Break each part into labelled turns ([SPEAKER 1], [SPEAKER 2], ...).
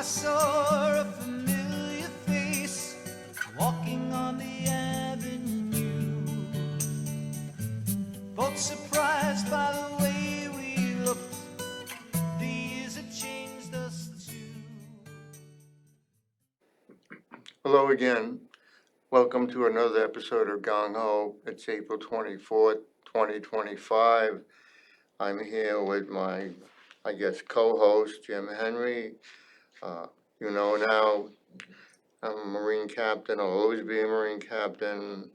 [SPEAKER 1] saw a familiar face walking on the avenue. Both surprised by the way we looked. The years had changed us too.
[SPEAKER 2] Hello again. Welcome to another episode of Gung. It's April 24th, 2025. I'm here with my, co-host, Jim Henry. Now, I'm a Marine captain. I'll always be a Marine captain.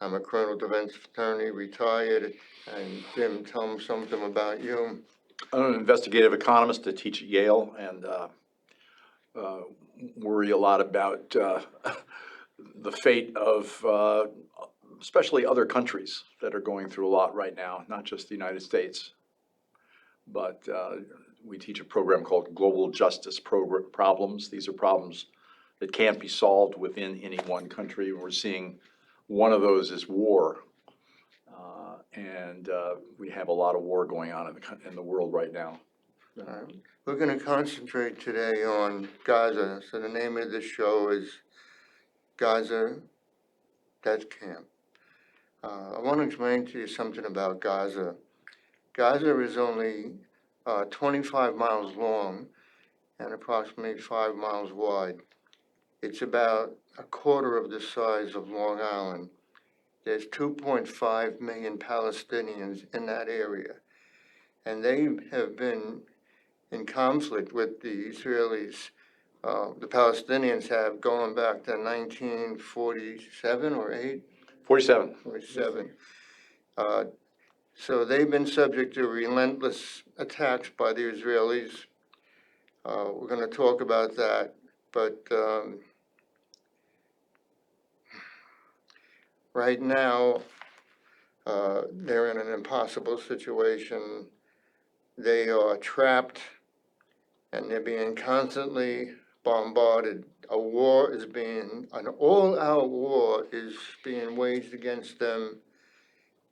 [SPEAKER 2] I'm a criminal defense attorney, retired. And Jim, tell them something about you.
[SPEAKER 3] I'm an investigative economist to teach at Yale and worry a lot about the fate of especially other countries that are going through a lot right now, not just the United States. But we teach a program called Global Justice Problems. These are problems that can't be solved within any one country. We're seeing one of those is war. And we have a lot of war going on in the world right now.
[SPEAKER 2] We're going to concentrate today on Gaza. So the name of this show is Gaza Death Camp. I want to explain to you something about Gaza. Gaza is only 25 miles long and approximately 5 miles wide. It's about a quarter of the size of Long Island. There's 2.5 million Palestinians in that area, and they have been in conflict with the Israelis. The Palestinians have going back to 1947 or 8?
[SPEAKER 3] 47.
[SPEAKER 2] 47. So they've been subject to relentless attacks by the Israelis. We're going to talk about that, but right now they're in an impossible situation. They are trapped and they're being constantly bombarded. An all-out war is being waged against them,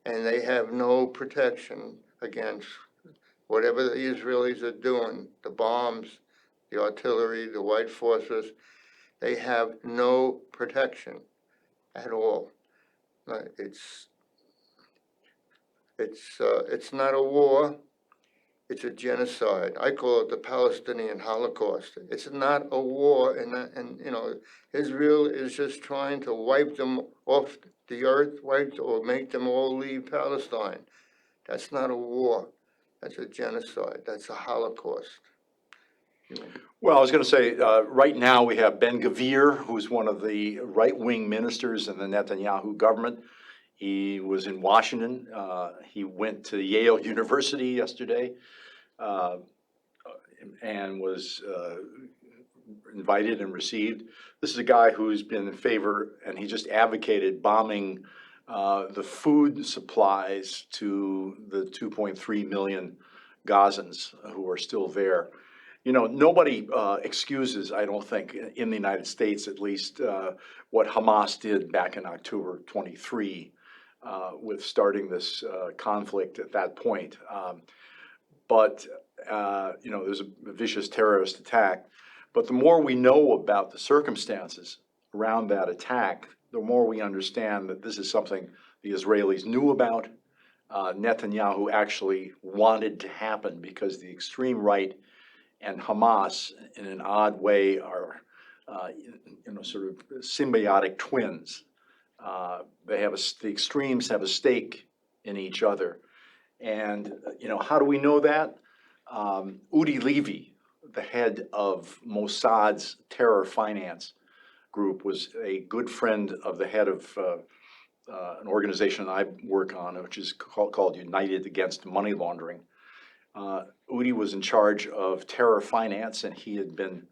[SPEAKER 2] and they have no protection against whatever the Israelis are doing, the bombs, the artillery, the white forces. They have no protection at all. It's not a war. It's a genocide. I call it the Palestinian Holocaust. It's not a war, and Israel is just trying to wipe them off the earth, or make them all leave Palestine. That's not a war. That's a genocide. That's a Holocaust.
[SPEAKER 3] Well, I was going to say, right now we have Ben-Gvir, who's one of the right-wing ministers in the Netanyahu government. He was in Washington. He went to Yale University yesterday and was invited and received. This is a guy who's been in favor, and he just advocated bombing the food supplies to the 2.3 million Gazans who are still there. Nobody excuses, I don't think, in the United States at least, what Hamas did back in October 23 with starting this conflict at that point. But there's a vicious terrorist attack. But the more we know about the circumstances around that attack, the more we understand that this is something the Israelis knew about. Netanyahu actually wanted to happen because the extreme right and Hamas, in an odd way, are sort of symbiotic twins. The extremes have a stake in each other. And, how do we know that? Udi Levy, the head of Mossad's terror finance group, was a good friend of the head of an organization I work on, which is called United Against Money Laundering. Udi was in charge of terror finance, and he had been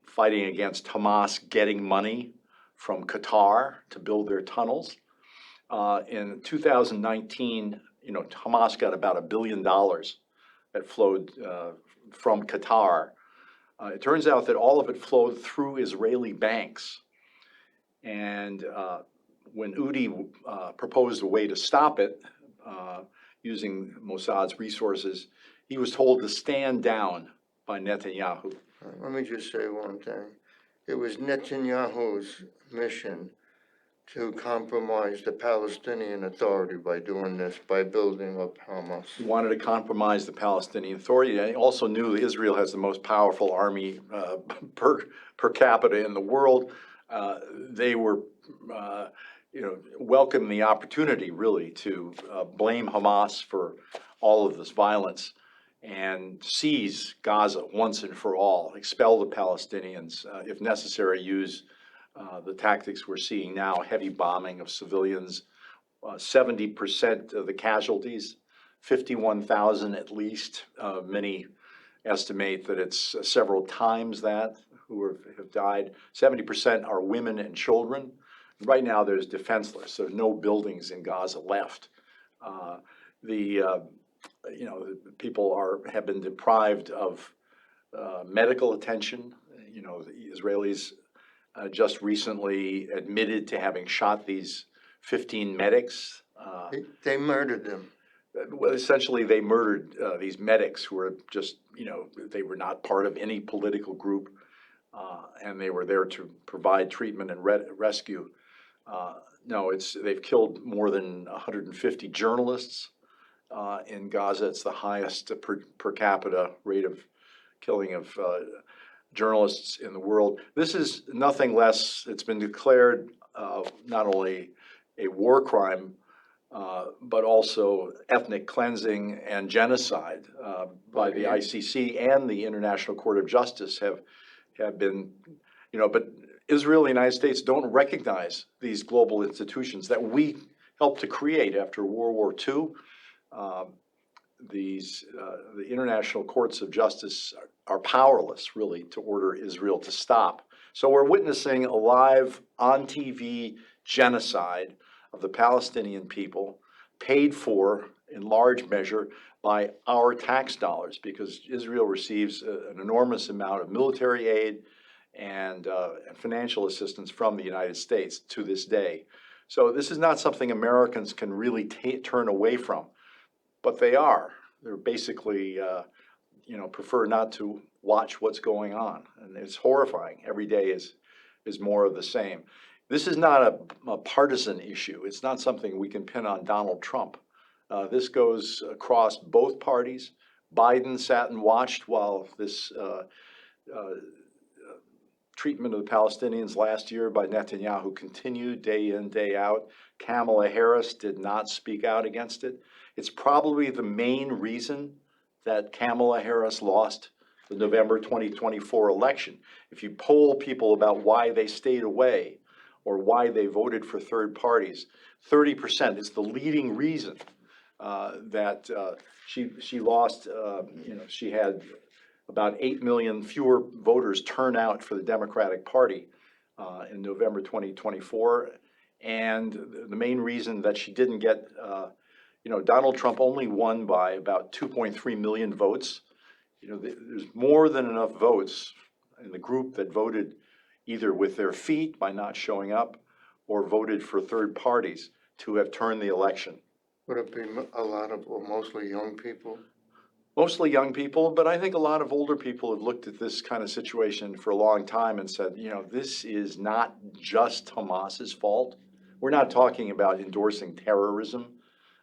[SPEAKER 3] fighting against Hamas getting money from Qatar to build their tunnels. In 2019, Hamas got about $1 billion that flowed from Qatar. It turns out that all of it flowed through Israeli banks. And when Udi proposed a way to stop it, using Mossad's resources, he was told to stand down by Netanyahu.
[SPEAKER 2] Let me just say one thing. It was Netanyahu's mission to compromise the Palestinian Authority by doing this, by building up Hamas.
[SPEAKER 3] He wanted to compromise the Palestinian Authority, and he also knew that Israel has the most powerful army per capita in the world. They were, welcomed the opportunity really to blame Hamas for all of this violence and seize Gaza once and for all, expel the Palestinians, if necessary, use the tactics we're seeing now, heavy bombing of civilians, 70% of the casualties, 51,000 at least. Many estimate that it's several times that who have died. 70% are women and children. Right now, there's defenseless. There's no buildings in Gaza left. The people have been deprived of medical attention. The Israelis just recently admitted to having shot these 15 medics.
[SPEAKER 2] They murdered them.
[SPEAKER 3] Well, essentially, they murdered these medics who were just, they were not part of any political group, and they were there to provide treatment and rescue. No, they've killed more than 150 journalists in Gaza. It's the highest per capita rate of killing of journalists in the world. This is nothing less. It's been declared not only a war crime, but also ethnic cleansing and genocide by the ICC and the International Court of Justice have been, but Israel and the United States don't recognize these global institutions that we helped to create after World War II. The international courts of justice are powerless, really, to order Israel to stop. So we're witnessing a live, on TV genocide of the Palestinian people, paid for in large measure by our tax dollars, because Israel receives an enormous amount of military aid and financial assistance from the United States to this day. So this is not something Americans can really turn away from. But they are. They're basically, prefer not to watch what's going on. And it's horrifying. Every day is more of the same. This is not a partisan issue. It's not something we can pin on Donald Trump. This goes across both parties. Biden sat and watched while this treatment of the Palestinians last year by Netanyahu continued day in, day out. Kamala Harris did not speak out against it. It's probably the main reason that Kamala Harris lost the November 2024 election. If you poll people about why they stayed away or why they voted for third parties, 30% is the leading reason that she lost. She had about 8 million fewer voters turn out for the Democratic Party in November 2024. And the main reason that she didn't get, Donald Trump only won by about 2.3 million votes. There's more than enough votes in the group that voted either with their feet by not showing up or voted for third parties to have turned the election.
[SPEAKER 2] Would it be a lot of, or mostly young people?
[SPEAKER 3] Mostly young people, but I think a lot of older people have looked at this kind of situation for a long time and said, this is not just Hamas's fault. We're not talking about endorsing terrorism.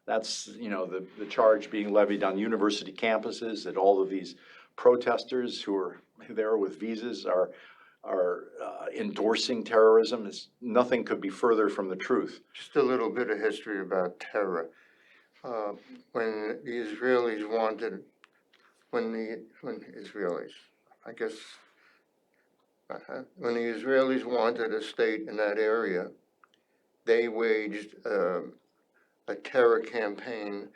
[SPEAKER 3] That's, the charge being levied on university campuses that all of these protesters who are there with visas are endorsing terrorism. Nothing could be further from the truth.
[SPEAKER 2] Just a little bit of history about terror. When the Israelis wanted, when the Israelis wanted a state in that area, they waged a terror campaign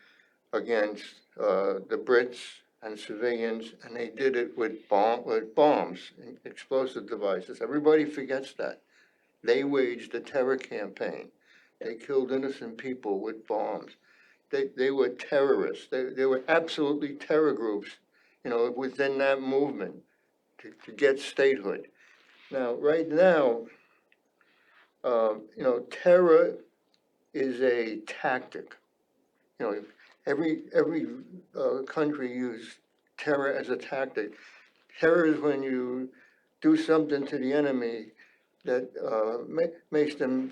[SPEAKER 2] against the Brits and civilians, and they did it with bombs and explosive devices. Everybody forgets that. They waged a terror campaign. They killed innocent people with bombs. They were terrorists. They were absolutely terror groups, within that movement to get statehood. Now, right now, terror is a tactic. Every country used terror as a tactic Terror is when you do something to the enemy that makes them,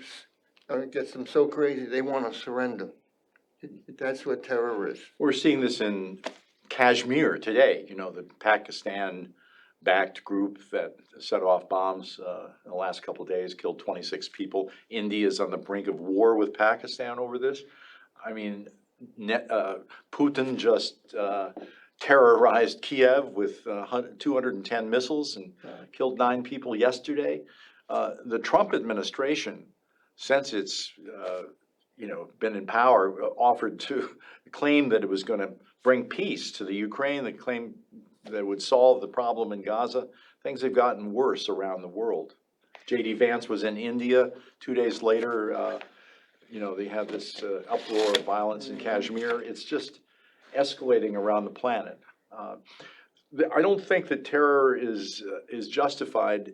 [SPEAKER 2] gets them so crazy they want to surrender. That's what terror is.
[SPEAKER 3] We're seeing this in Kashmir today, the Pakistan-backed group that set off bombs in the last couple of days, killed 26 people. India's on the brink of war with Pakistan over this. I mean, Putin just terrorized Kiev with 210 missiles and killed 9 people yesterday. The Trump administration, since it's been in power, offered to claim that it was going to bring peace to the Ukraine, that claim that it would solve the problem in Gaza. Things have gotten worse around the world. J.D. Vance was in India 2 days later. They have this uproar of violence in Kashmir. It's just escalating around the planet. I don't think that terror is justified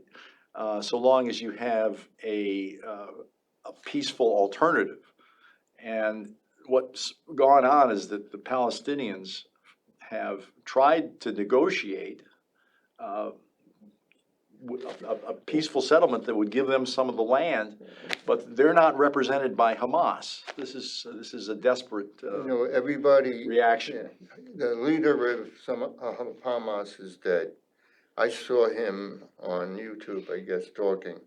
[SPEAKER 3] so long as you have a peaceful alternative. And what's gone on is that the Palestinians have tried to negotiate a peaceful settlement that would give them some of the land, but they're not represented by Hamas. This is a desperate
[SPEAKER 2] Everybody
[SPEAKER 3] reaction.
[SPEAKER 2] The leader of Hamas is dead. I saw him on YouTube, I guess, talking.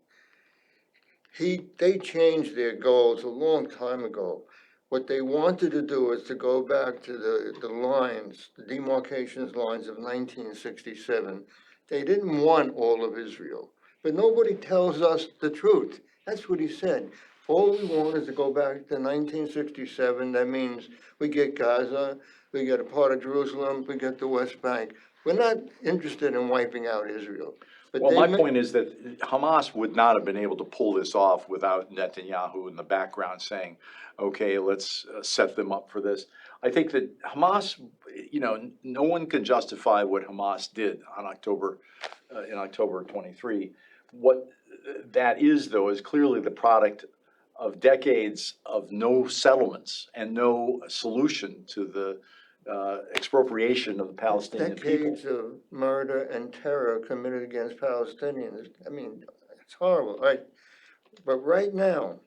[SPEAKER 2] They changed their goals a long time ago. What they wanted to do is to go back to the lines, the demarcations lines of 1967. They didn't want all of Israel, but nobody tells us the truth. That's what he said. All we want is to go back to 1967. That means we get Gaza, we get a part of Jerusalem, we get the West Bank. We're not interested in wiping out Israel. But
[SPEAKER 3] Well, my point is that Hamas would not have been able to pull this off without Netanyahu in the background saying, okay, let's set them up for this. I think that Hamas, no one can justify what Hamas did on in October 23. What that is, though, is clearly the product of decades of no settlements and no solution to the expropriation of the Palestinian people.
[SPEAKER 2] decades of murder and terror committed against Palestinians. I mean, it's horrible, right? But right now,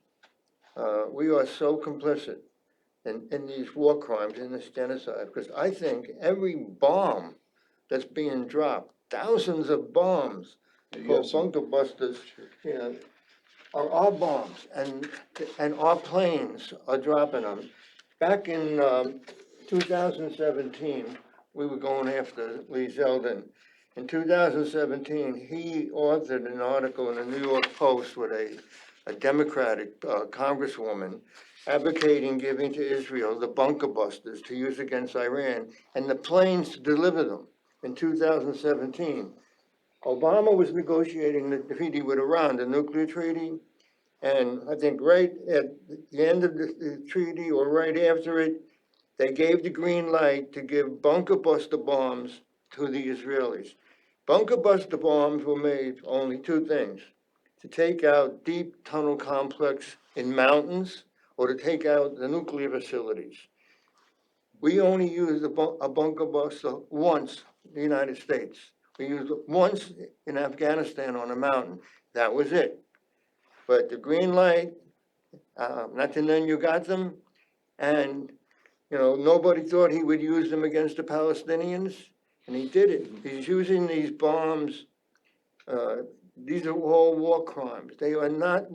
[SPEAKER 2] we are so complicit in these war crimes, in this genocide, because I think every bomb that's being dropped, thousands of bombs called bunker busters, are our bombs, and our planes are dropping them. Back in 2017, we were going after Lee Zeldin. In 2017, he authored an article in the New York Post with a Democratic congresswoman advocating giving to Israel the bunker busters to use against Iran and the planes to deliver them in 2017. Obama was negotiating the treaty with Iran, the nuclear treaty, and I think right at the end of the treaty or right after it, they gave the green light to give bunker buster bombs to the Israelis. Bunker buster bombs were made for only 2 things: to take out deep tunnel complex in mountains or to take out the nuclear facilities. We only used a bunker buster once in the United States. We used it once in Afghanistan on a mountain. That was it. But the green light, nothing, then you got them, and nobody thought he would use them against the Palestinians, and he did it. He's using these bombs. These are all war crimes. They were not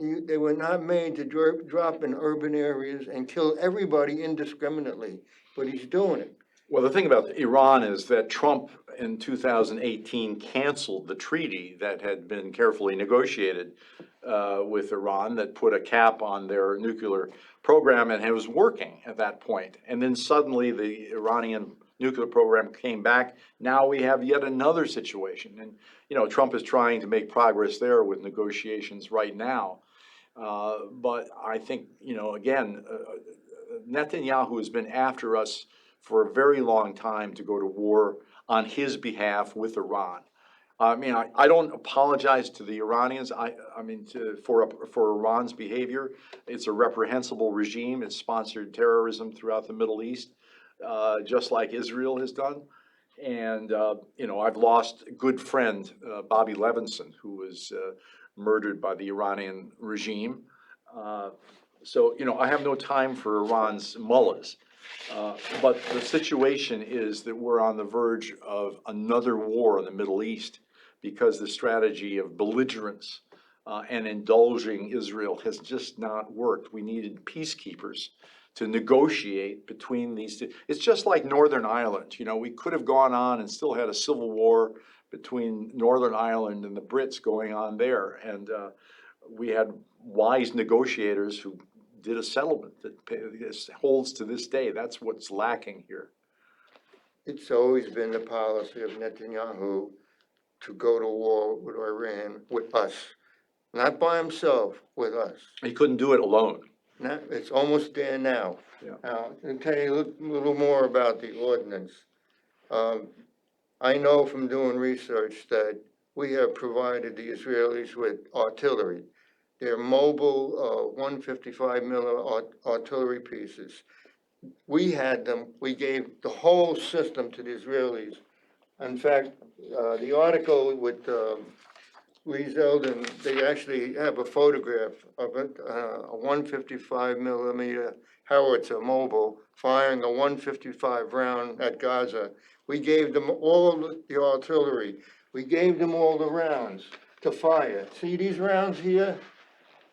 [SPEAKER 2] made to drop in urban areas and kill everybody indiscriminately, but he's doing it.
[SPEAKER 3] Well, the thing about Iran is that Trump in 2018 canceled the treaty that had been carefully negotiated with Iran that put a cap on their nuclear program, and it was working at that point. And then suddenly the Iranian nuclear program came back. Now we have yet another situation. And, Trump is trying to make progress there with negotiations right now. But I think, again, Netanyahu has been after us for a very long time to go to war on his behalf with Iran. I mean, I don't apologize to the Iranians. For Iran's behavior. It's a reprehensible regime. It's sponsored terrorism throughout the Middle East, just like Israel has done. And, I've lost a good friend, Bobby Levinson, who was murdered by the Iranian regime. So, I have no time for Iran's mullahs. But the situation is that we're on the verge of another war in the Middle East because the strategy of belligerence and indulging Israel has just not worked. We needed peacekeepers to negotiate between these two. It's just like Northern Ireland. We could have gone on and still had a civil war between Northern Ireland and the Brits going on there. And we had wise negotiators who did a settlement that holds to this day. That's what's lacking here.
[SPEAKER 2] It's always been the policy of Netanyahu to go to war with Iran, with us. Not by himself, with us.
[SPEAKER 3] He couldn't do it alone.
[SPEAKER 2] Now, it's almost there now.
[SPEAKER 3] Yeah.
[SPEAKER 2] Now, I'll tell you a little more about the ordinance. I know from doing research that we have provided the Israelis with artillery. They're mobile 155 mm artillery pieces. We had them, we gave the whole system to the Israelis. In fact, the article with Lee Zeldin, they actually have a photograph of it, a 155 millimeter howitzer mobile firing a 155 round at Gaza. We gave them all the artillery. We gave them all the rounds to fire. See these rounds here?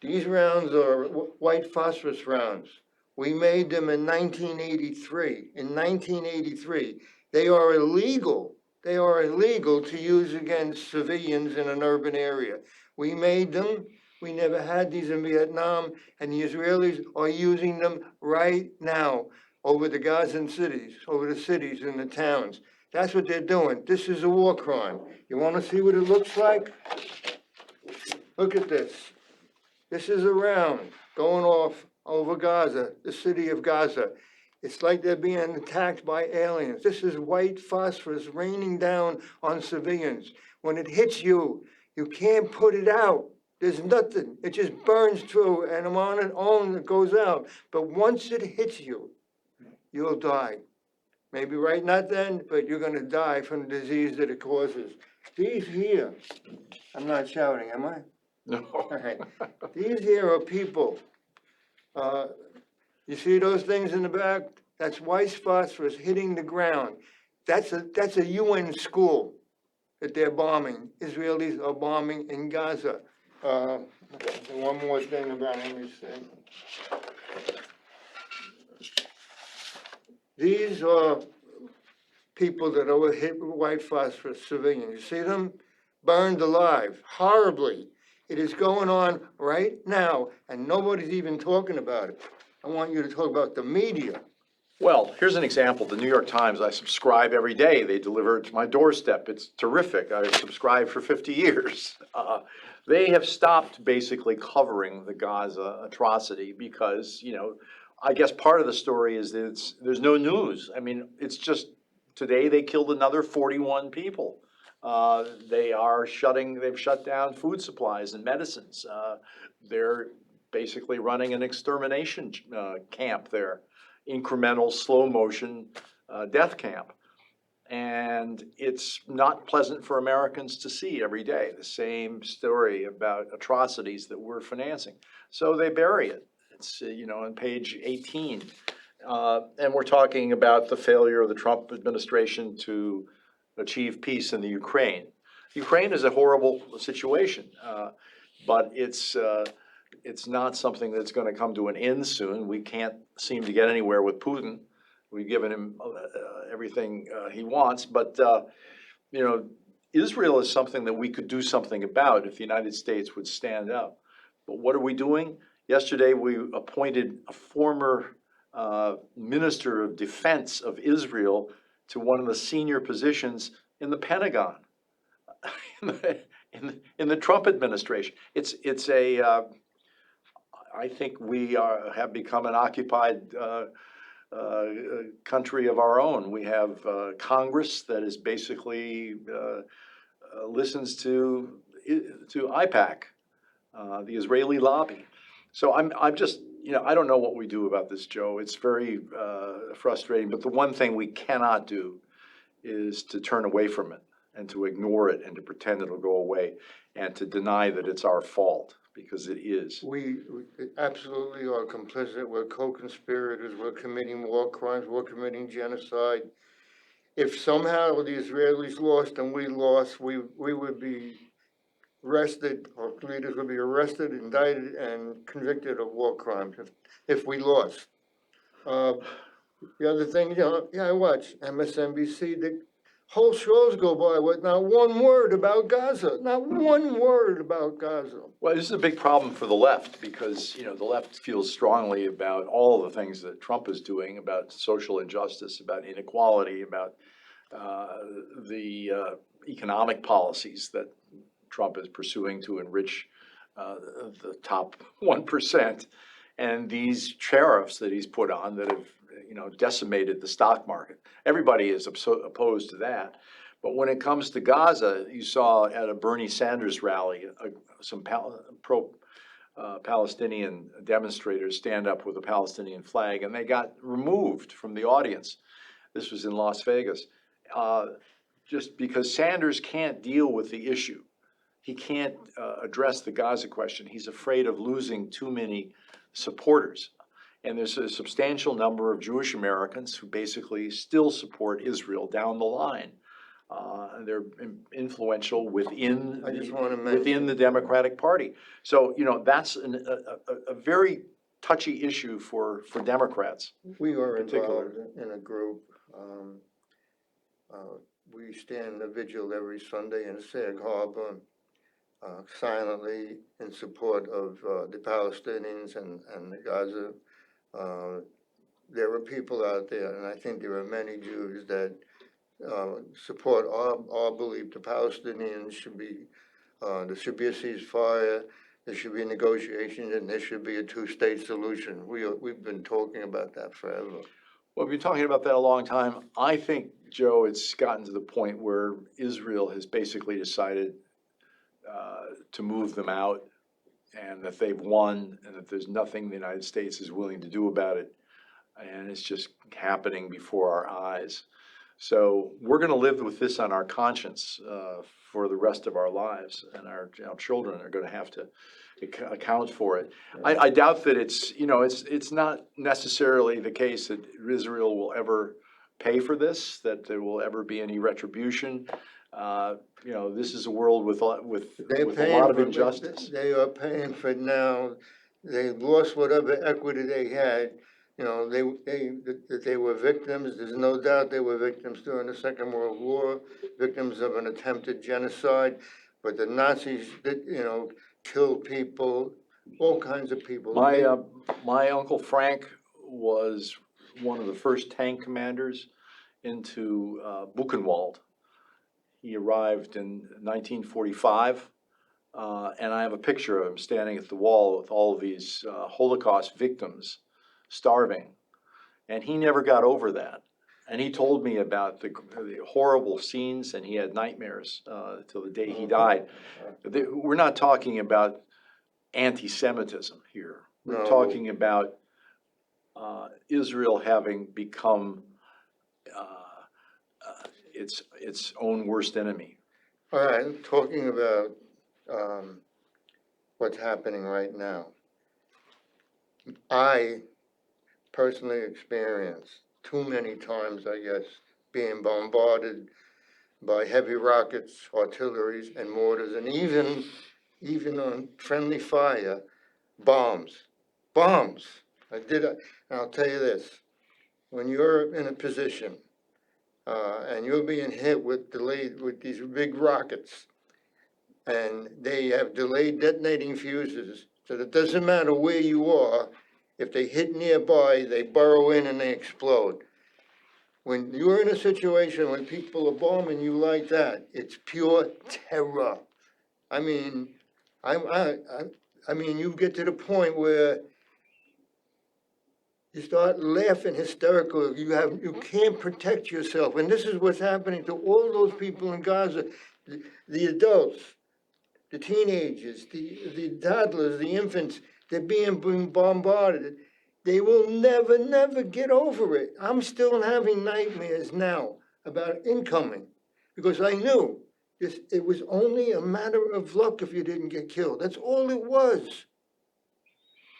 [SPEAKER 2] These rounds are white phosphorus rounds. We made them in 1983. In 1983, they are illegal. They are illegal to use against civilians in an urban area. We made them. We never had these in Vietnam, and the Israelis are using them right now over the Gazan cities, over the cities and the towns. That's what they're doing. This is a war crime. You want to see what it looks like? Look at this. This is a round going off over Gaza, the city of Gaza. It's like they're being attacked by aliens. This is white phosphorus raining down on civilians. When it hits you, you can't put it out. There's nothing. It just burns through, and on its own it goes out. But once it hits you, you'll die. Maybe right not then, but you're going to die from the disease that it causes. These here, I'm not shouting, am I?
[SPEAKER 3] No.
[SPEAKER 2] Right. These here are people. You see those things in the back? That's white phosphorus hitting the ground. That's a UN school that they're bombing. Israelis are bombing in Gaza. One more thing about it, let me say. These are people that are hit with white phosphorus, civilians. You see them? Burned alive, horribly. It is going on right now, and nobody's even talking about it. I want you to talk about the media.
[SPEAKER 3] Well, here's an example. The New York Times, I subscribe every day. They deliver it to my doorstep. It's terrific. I've subscribed for 50 years. They have stopped basically covering the Gaza atrocity because, I guess part of the story is that there's no news. I mean, it's just today they killed another 41 people. They've shut down food supplies and medicines. They're basically running an extermination camp there, incremental, slow motion death camp. And it's not pleasant for Americans to see every day, the same story about atrocities that we're financing. So they bury it. It's, on page 18. And we're talking about the failure of the Trump administration to achieve peace in the Ukraine. Ukraine is a horrible situation, but it's not something that's going to come to an end soon. We can't seem to get anywhere with Putin. We've given him everything he wants, but Israel is something that we could do something about if the United States would stand up. But what are we doing? Yesterday, we appointed a former Minister of Defense of Israel to one of the senior positions in the Pentagon, in the Trump administration. I think we have become an occupied country of our own. We have Congress that is basically listens to IPAC, the Israeli lobby. So I'm just, I don't know what we do about this, Joe. It's very frustrating. But the one thing we cannot do is to turn away from it and to ignore it and to pretend it'll go away and to deny that it's our fault, because it is.
[SPEAKER 2] We absolutely are complicit, we're co-conspirators, we're committing war crimes, we're committing genocide. If somehow the Israelis lost and we lost, we would be arrested, our leaders would be arrested, indicted, and convicted of war crimes if we lost. The other thing, I watch MSNBC, the whole shows go by with not one word about Gaza, not one word about Gaza.
[SPEAKER 3] Well, this is a big problem for the left because, the left feels strongly about all the things that Trump is doing, about social injustice, about inequality, about the economic policies that Trump is pursuing to enrich the top 1%, and these tariffs that he's put on that have, decimated the stock market. Everybody is opposed to that. But when it comes to Gaza, you saw at a Bernie Sanders rally, some Palestinian demonstrators stand up with a Palestinian flag, and they got removed from the audience. This was in Las Vegas. Just because Sanders can't deal with the issue. He can't address the Gaza question. He's afraid of losing too many supporters. And there's a substantial number of Jewish Americans who basically still support Israel down the line. They're influential within the Democratic Party. So, that's a very touchy issue for Democrats.
[SPEAKER 2] We are involved in a group. We stand a vigil every Sunday in Sag Harbor, silently in support of the Palestinians and the Gaza. There are people out there, and I think there are many Jews that support our belief the Palestinians should be, there should be a ceasefire, there should be negotiations, and there should be a two-state solution. We've been talking about that forever.
[SPEAKER 3] Well, we've been talking about that a long time. I think, Joe, it's gotten to the point where Israel has basically decided to move them out, and that they've won, and that there's nothing the United States is willing to do about it. And it's just happening before our eyes. So we're going to live with this on our conscience for the rest of our lives, and our children are going to have to account for it. I doubt that it's not necessarily the case that Israel will ever pay for this, that there will ever be any retribution. This is a world with a lot of injustice.
[SPEAKER 2] They are paying for it now. They lost whatever equity they had. They were victims. There's no doubt they were victims during the Second World War, victims of an attempted genocide. But the Nazis, killed people, all kinds of people.
[SPEAKER 3] My Uncle Frank was one of the first tank commanders into Buchenwald. He arrived in 1945, and I have a picture of him standing at the wall with all of these Holocaust victims starving, and he never got over that. And he told me about the horrible scenes, and he had nightmares till the day he died. We're not talking about anti-Semitism here. We're talking about Israel having become its own worst enemy.
[SPEAKER 2] All right, talking about what's happening right now. I personally experienced too many times, I guess, being bombarded by heavy rockets, artilleries, and mortars, and even on friendly fire, bombs. And I'll tell you this, when you're in a position and you're being hit with these big rockets, and they have delayed detonating fuses, so that it doesn't matter where you are, if they hit nearby, they burrow in and they explode. When you're in a situation when people are bombing you like that, it's pure terror. I mean, you get to the point where you start laughing hysterical. You can't protect yourself, and this is what's happening to all those people in Gaza, the adults, the teenagers, the toddlers, the infants. They're being bombarded. They will never get over it. I'm still having nightmares now about incoming, because I knew it was only a matter of luck if you didn't get killed. That's all it was.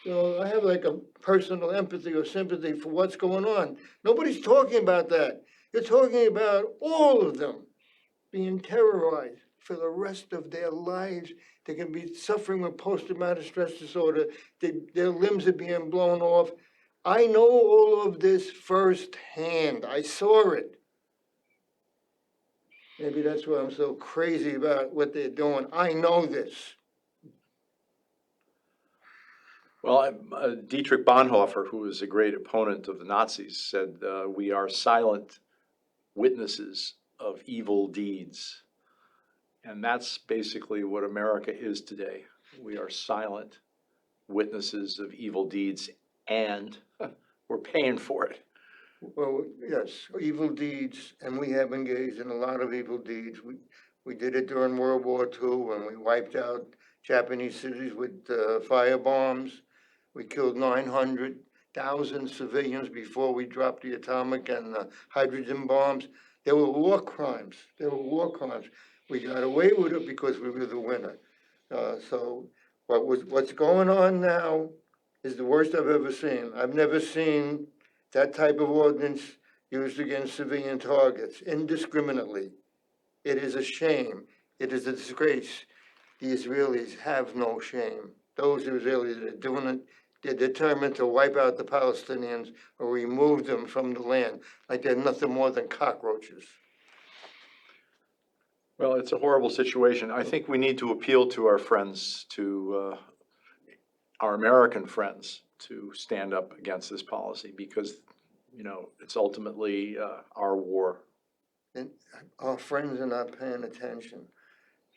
[SPEAKER 2] So I have like a personal empathy or sympathy for what's going on. Nobody's talking about that. You're talking about all of them being terrorized for the rest of their lives. They can be suffering with post-traumatic stress disorder. Their limbs are being blown off. I know all of this firsthand. I saw it. Maybe that's why I'm so crazy about what they're doing. I know this.
[SPEAKER 3] Well, Dietrich Bonhoeffer, who was a great opponent of the Nazis, said, "We are silent witnesses of evil deeds." And that's basically what America is today. We are silent witnesses of evil deeds, and we're paying for it.
[SPEAKER 2] Well, yes, evil deeds, and we have engaged in a lot of evil deeds. We did it during World War II when we wiped out Japanese cities with fire bombs. We killed 900,000 civilians before we dropped the atomic and the hydrogen bombs. There were war crimes. There were war crimes. We got away with it because we were the winner. So what's going on now is the worst I've ever seen. I've never seen that type of ordinance used against civilian targets indiscriminately. It is a shame. It is a disgrace. The Israelis have no shame. Those Israelis that are doing it, they're determined to wipe out the Palestinians or remove them from the land like they're nothing more than cockroaches.
[SPEAKER 3] Well, it's a horrible situation. I think we need to appeal to our friends, to our American friends, to stand up against this policy because, you know, it's ultimately our war.
[SPEAKER 2] And our friends are not paying attention.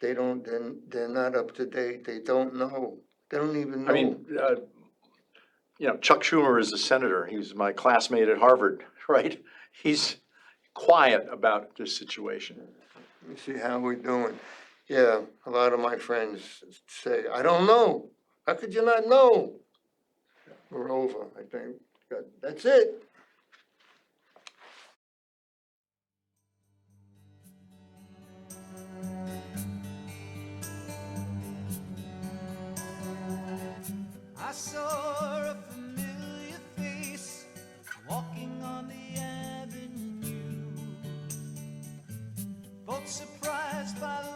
[SPEAKER 2] They're not up to date. They don't know. They don't even know.
[SPEAKER 3] I mean, you know, Chuck Schumer is a senator. He was my classmate at Harvard, right? He's quiet about this situation.
[SPEAKER 2] Let me see how we're doing. Yeah, a lot of my friends say, I don't know. How could you not know? We're over, I think. That's it.
[SPEAKER 1] I saw a familiar face walking on the avenue, both surprised by the